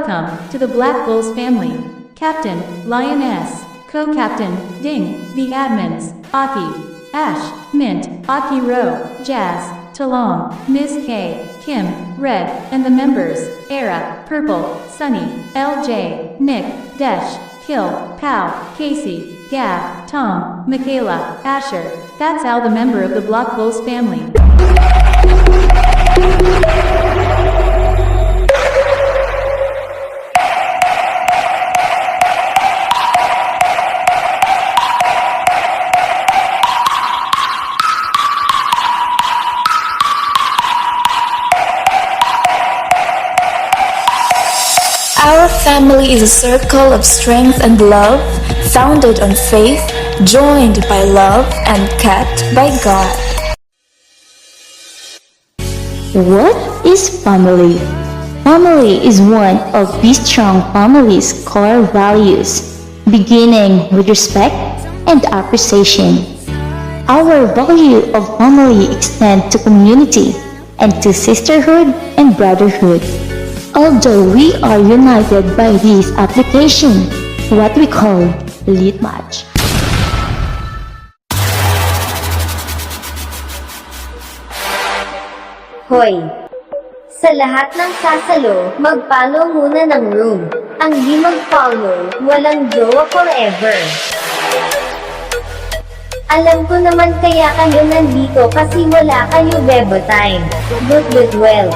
Welcome to the Black Bulls family. Captain, Lioness. Co-Captain, Ding. The admins, Aki, Ash, Mint, Aki Ro, Jazz, Talong, Ms. K, Kim, Red, and the members, Era, Purple, Sunny, LJ, Nick, Desh, Kill, Pow, Casey, Gav, Tom, Michaela, Asher. That's Al, the member of the Black Bulls family. Our family is a circle of strength and love, founded on faith, joined by love, and kept by God. What is family? Family is one of Be Strong family's core values, beginning with respect and appreciation. Our value of family extends to community and to sisterhood and brotherhood. Although we are united by this application, what we call lit match. Hoy! Sa lahat ng sasalo, mag-follow muna ng room. Ang di mag-follow, walang jowa forever. Alam ko naman kaya kayo nandito kasi wala kayo bebo time. Good well.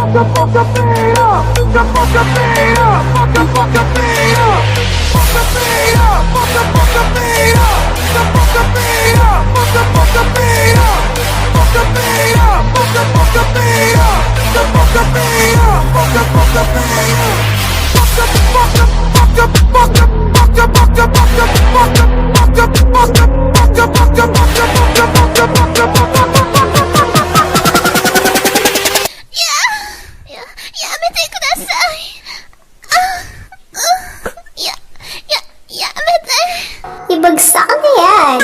Ibagsak na yan!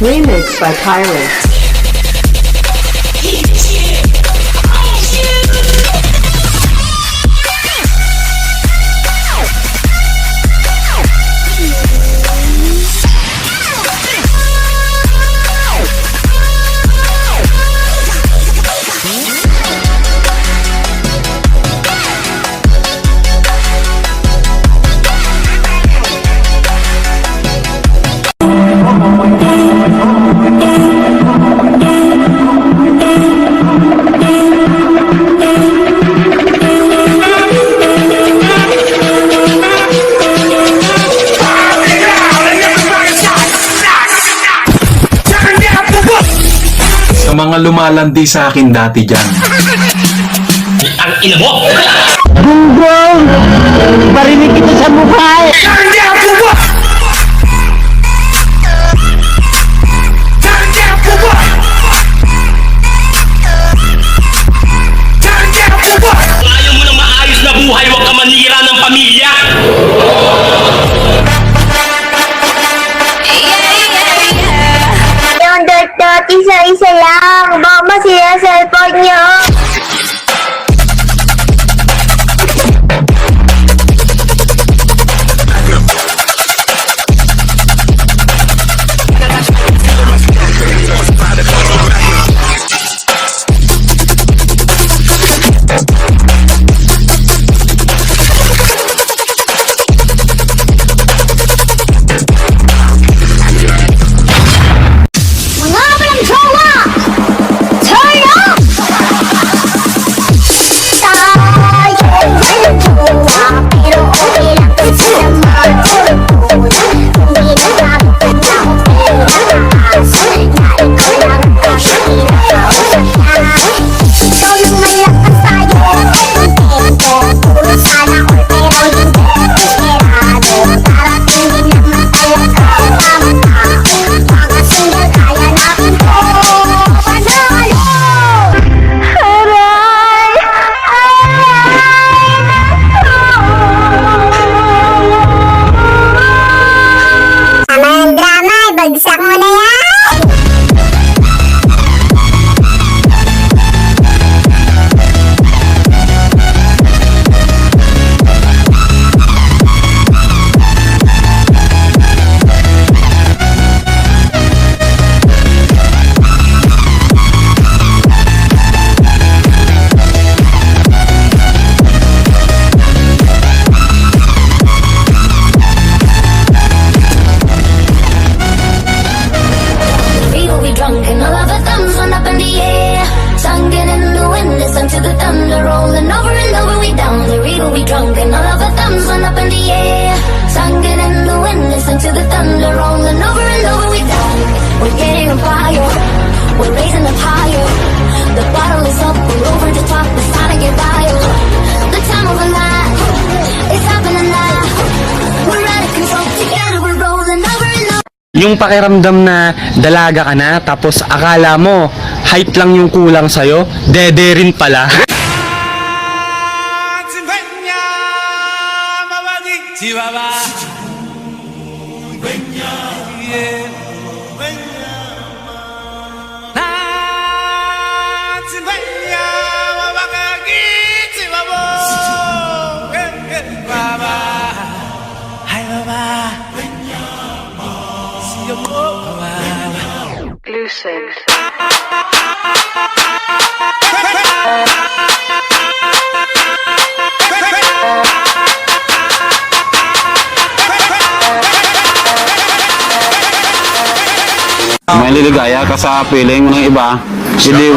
Remix by Pirates. Sa mga lumalandi sa akin dati dyan. Ang ina mo! Gunggong! Parinig kita sa mukha eh! Ayaw mo ng maayos na buhay, huwag ka manira ng pamilya! Yung dot isa-isa lang. Baka masira cellphone nyo. Mga walang jowa! Turn up! we drunk and all of our thumbs went up in the air. Singing in the wind, listen to the thunder rolling over and over. We down the river, we drunk and all of our thumbs went up in the air. Singing in the wind, listen to the thunder rolling over and over. We down, we're getting on fire, we're raising up higher. The bottle is up, we're over the top, it's time to get wild. The time of a life, it's happening now. We're out of control, together we're rolling over and over. Yung pakiramdam na dalaga ka na, tapos akala mo, height lang yung kulang sa'yo, dede rin pala. May liligaya ka sa feeling ng iba, hindi